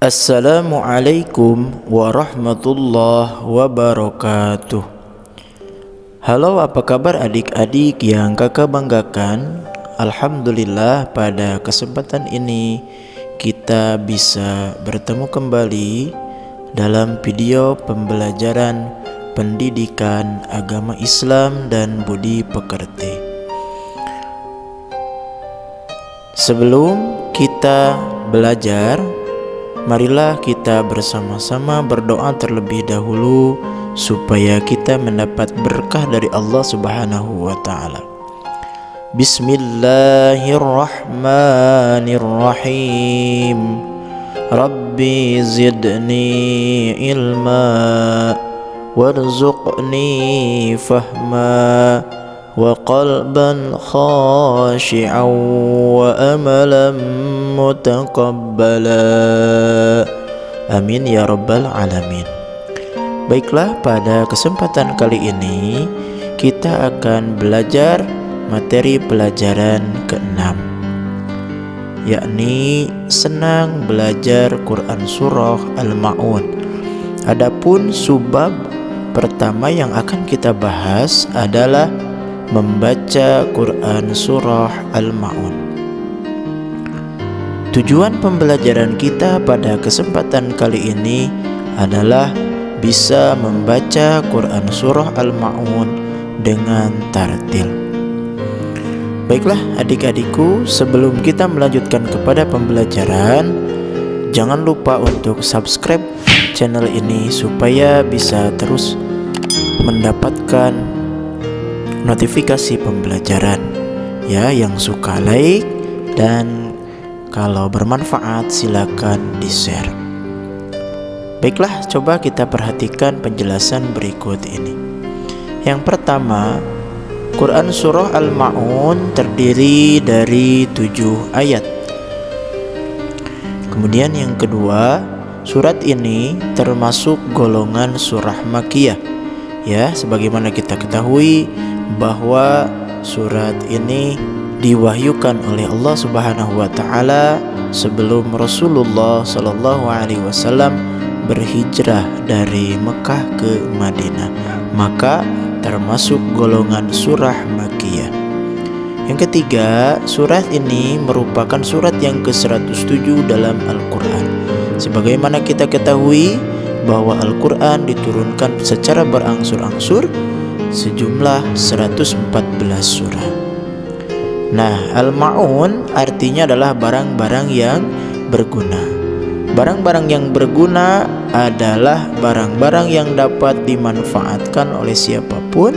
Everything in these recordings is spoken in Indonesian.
Assalamualaikum warahmatullahi wabarakatuh. Halo, apa kabar adik-adik yang kakak banggakan? Alhamdulillah, pada kesempatan ini kita bisa bertemu kembali dalam video pembelajaran pendidikan agama Islam dan budi pekerti. Sebelum kita belajar, marilah kita bersama-sama berdoa terlebih dahulu supaya kita mendapat berkah dari Allah Subhanahu wa taala. Bismillahirrahmanirrahim. Rabbi zidni ilma warzuqni fahma wa qalban khashi'an wa amalan mutaqabbala. Amin ya rabbal alamin. Baiklah, pada kesempatan kali ini kita akan belajar materi pelajaran ke-6, yakni senang belajar Quran Surah Al-Ma'un. Adapun subbab pertama yang akan kita bahas adalah membaca Quran Surah Al-Ma'un. Tujuan pembelajaran kita pada kesempatan kali ini adalah bisa membaca Quran Surah Al-Ma'un dengan tartil. Baiklah adik-adikku, sebelum kita melanjutkan kepada pembelajaran, jangan lupa untuk subscribe channel ini supaya bisa terus mendapatkan notifikasi pembelajaran. Ya, yang suka like, dan kalau bermanfaat silakan di-share. Baiklah, coba kita perhatikan penjelasan berikut ini. Yang pertama, Quran Surah Al-Ma'un terdiri dari 7 ayat. Kemudian yang kedua, surat ini termasuk golongan surah Makkiyah. Ya, sebagaimana kita ketahui bahwa surat ini diwahyukan oleh Allah Subhanahu wa taala sebelum Rasulullah Shallallahu alaihi wasallam berhijrah dari Mekah ke Madinah, maka termasuk golongan surah Makkiyah. Yang ketiga, surat ini merupakan surat yang ke-107 dalam Al-Quran. Sebagaimana kita ketahui bahwa Al-Quran diturunkan secara berangsur-angsur sejumlah 114 surah. Nah, Al-Ma'un artinya adalah barang-barang yang berguna. Barang-barang yang berguna adalah barang-barang yang dapat dimanfaatkan oleh siapapun,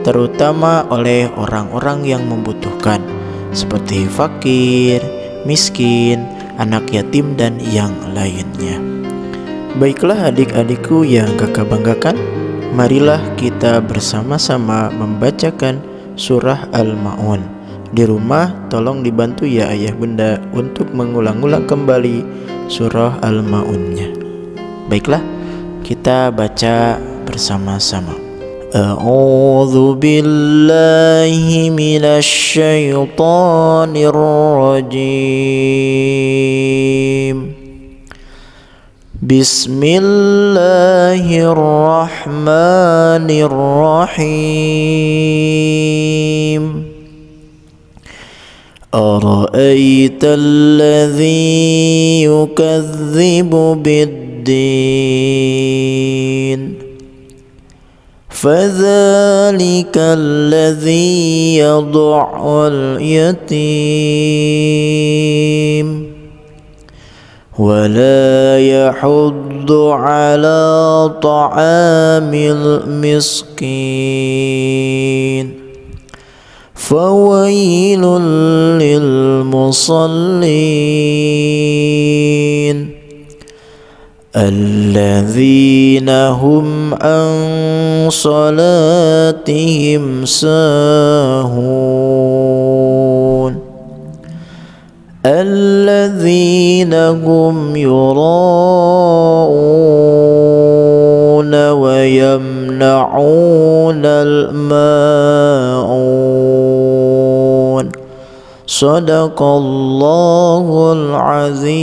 terutama oleh orang-orang yang membutuhkan, seperti fakir, miskin, anak yatim, dan yang lainnya. Baiklah adik-adikku yang kakak banggakan, marilah kita bersama-sama membacakan surah Al-Ma'un. Di rumah tolong dibantu ya ayah bunda untuk mengulang-ulang kembali surah Al-Ma'unnya. Baiklah, kita baca bersama-sama. A'udzu billahi minasy syaithanir rajim. Bismillahirrahmanirrahim. أرأيت الذي يكذب بالدين فذلك الذي يدع اليتيم ولا يحض على طعام المسكين فويل للمصلين الذين هم عن صلاتهم ساهون الذين هم يراءون ويمنعون الماعون Shadaqallahul azim.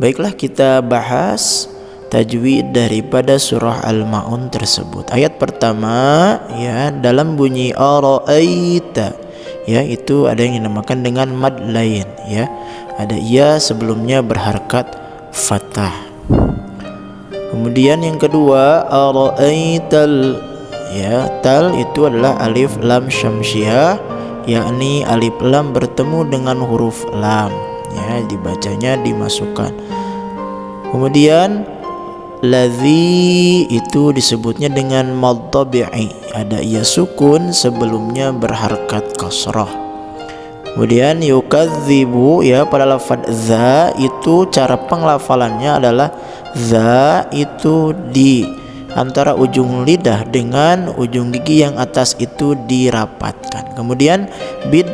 Baiklah, kita bahas tajwid daripada surah Al-Ma'un tersebut. Ayat pertama ya dalam bunyi ara'aita ya itu ada yang dinamakan dengan mad lain ya. Ada ia sebelumnya berharakat fathah. Kemudian yang kedua ara'aital ya, tal itu adalah alif lam syamsiah, yakni alif lam bertemu dengan huruf lam ya, dibacanya dimasukkan. Kemudian ladzi itu disebutnya dengan mad tabi'i, ada ia sukun sebelumnya berharakat kasrah. Kemudian yukadzibu ya, pada lafaz za itu cara penglafalannya adalah za itu di antara ujung lidah dengan ujung gigi yang atas itu dirapatkan. Kemudian bid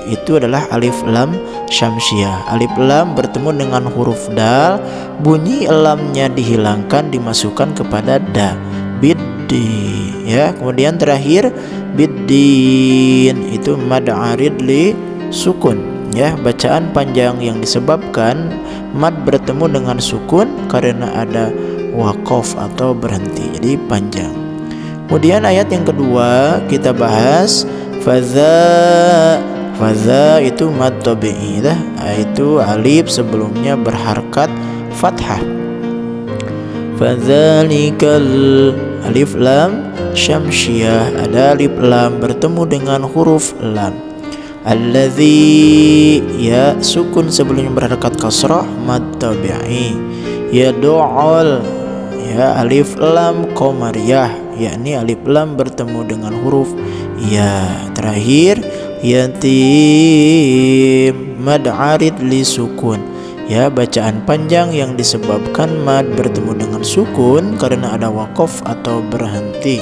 itu adalah alif lam syamsiah. Alif lam bertemu dengan huruf dal, bunyi lamnya dihilangkan dimasukkan kepada da. Biddi ya. Kemudian terakhir biddin itu mad arid li sukun ya, bacaan panjang yang disebabkan mad bertemu dengan sukun karena ada waqaf atau berhenti, jadi panjang. Kemudian ayat yang kedua kita bahas faza itu mad tabi'i dah, itu alif sebelumnya berharakat fathah. Fadzalikal alif lam syamsiah, ada alif lam bertemu dengan huruf lam. Alladzi ya sukun sebelumnya berharakat kasrah mad tabi'i. Yad'ul ya alif lam qamariyah, yakni alif lam bertemu dengan huruf ya. Terakhir yatim mad arid li sukun ya, bacaan panjang yang disebabkan mad bertemu dengan sukun karena ada waqaf atau berhenti.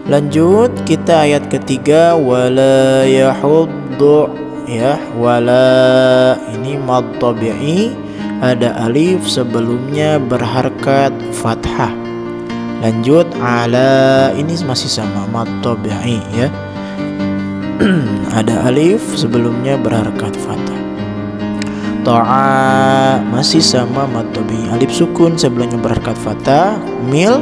Lanjut kita ayat ketiga wala yahuddu ya, wala ini mad tabi'i, ada alif sebelumnya berharakat fathah. Lanjut ala ini masih sama mad tabi'i ya. Ada alif sebelumnya berharakat fathah. Ta'a masih sama mad tabi'i, alif sukun sebelumnya berharakat fathah. Mil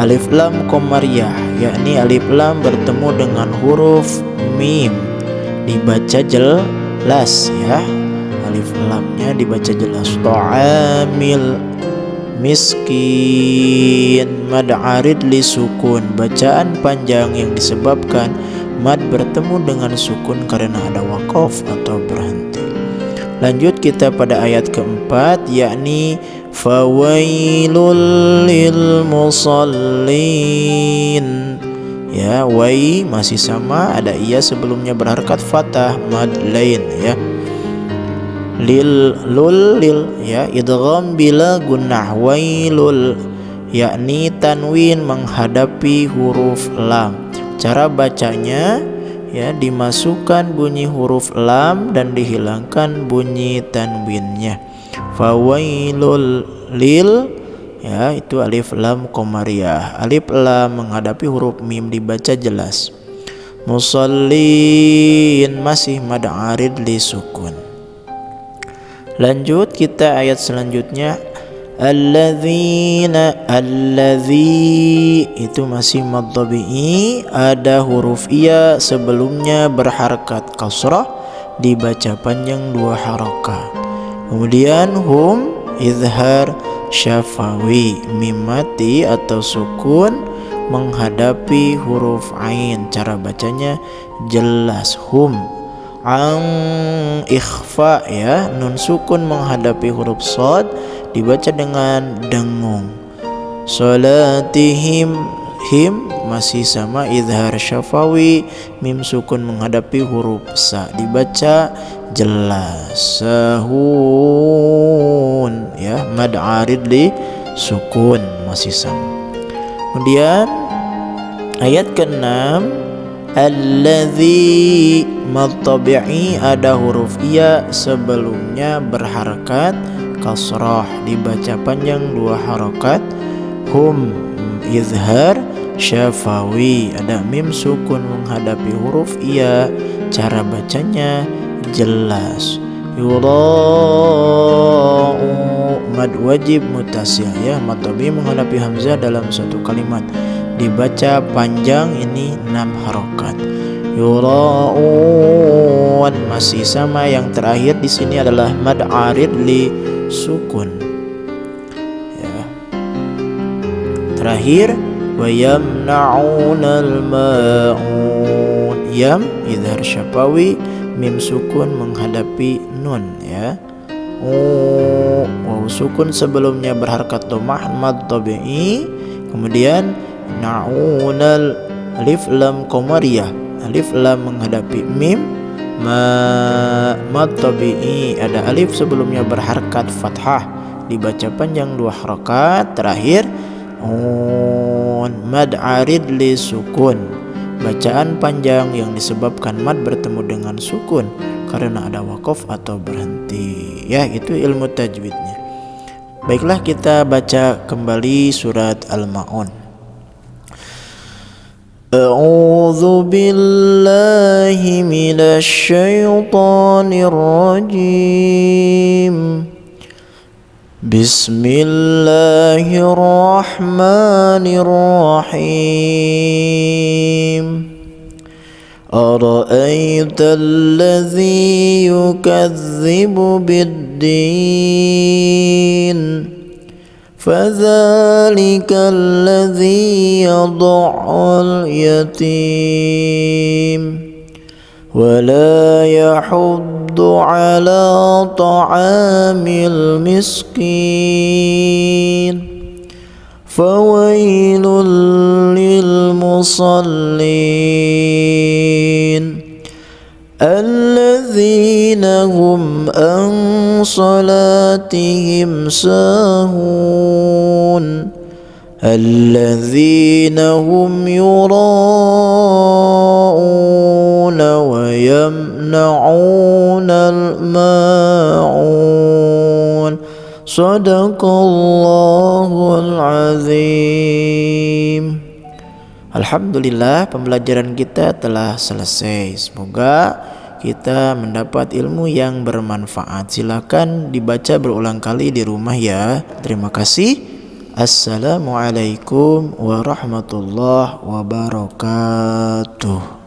alif lam qamariyah, yakni alif lam bertemu dengan huruf mim, dibaca jelas ya. Alif lamnya dibaca jelas. Ta'amil miskin mad arid li sukun, bacaan panjang yang disebabkan mad bertemu dengan sukun karena ada waqaf atau berhenti. Lanjut kita pada ayat keempat, yakni fawailul lil musallin ya, wai masih sama, ada ia sebelumnya berharakat fathah mad lain ya. Lil lul lil ya, idgham bila gunnah, wailul yakni tanwin menghadapi huruf lam. Cara bacanya ya, dimasukkan bunyi huruf lam dan dihilangkan bunyi tanwinnya. Fawailul lil ya, itu alif lam qamariyah, alif lam menghadapi huruf mim dibaca jelas. Musallin masih mad arid li sukun. Lanjut kita ayat selanjutnya alladzina, alladzi itu masih mad tabi'i, ada huruf iya sebelumnya berharakat kasrah dibaca panjang 2 harakat. Kemudian hum izhar syafawi, mim mati atau sukun menghadapi huruf ain, cara bacanya jelas hum. Ang ikhfa ya, nun sukun menghadapi huruf shad dibaca dengan dengung. Salatihim him masih sama izhar syafawi, mim sukun menghadapi huruf sa dibaca jelas. Sahun ya, mad arid li sukun masih sama. Kemudian ayat ke-6 alladzi mad tabi'i, ada huruf iya sebelumnya berharakat kasrah dibaca panjang 2 harakat. Hum izhar syafawi. Ada mim sukun menghadapi huruf iya, cara bacanya jelas. Yura'u, mad wajib mutasil ya, mad tabi'i menghadapi hamzah dalam satu kalimat dibaca panjang, ini 6 harokat. Yura'un masih sama, yang terakhir di sini adalah mad arid li sukun ya. Terakhir wa yamna'unal ma'un, yam idhar syafawi, mim sukun menghadapi nun ya. Waw sukun sebelumnya berharakat dhammah mad tabi'i, kemudian na'unal alif lam qamariyah, alif lam menghadapi mim, mad tabi'i ada alif sebelumnya berharakat fathah dibaca panjang 2 harakat. Terakhir mad arid li sukun, bacaan panjang yang disebabkan mad bertemu dengan sukun karena ada waqaf atau berhenti ya. Itu ilmu tajwidnya. Baiklah, kita baca kembali surat Al-Ma'un. A'udzu billahi minasy syaithanir rajim. Bismillahirrahmanirrahim. Ara'aita alladhi yukadzibu biddin, fadzalika alladhi yad'ul yatim wa la yahuddu ala ta'amil miskin, fawailul lil musallin alladzina hum an salatihim sahun alladzina hum yura'una wa yamna'unal ma'un. Sadaqallahul azim. Alhamdulillah, pembelajaran kita telah selesai. Semoga kita mendapat ilmu yang bermanfaat. Silakan dibaca berulang kali di rumah ya. Terima kasih. Assalamualaikum warahmatullahi wabarakatuh.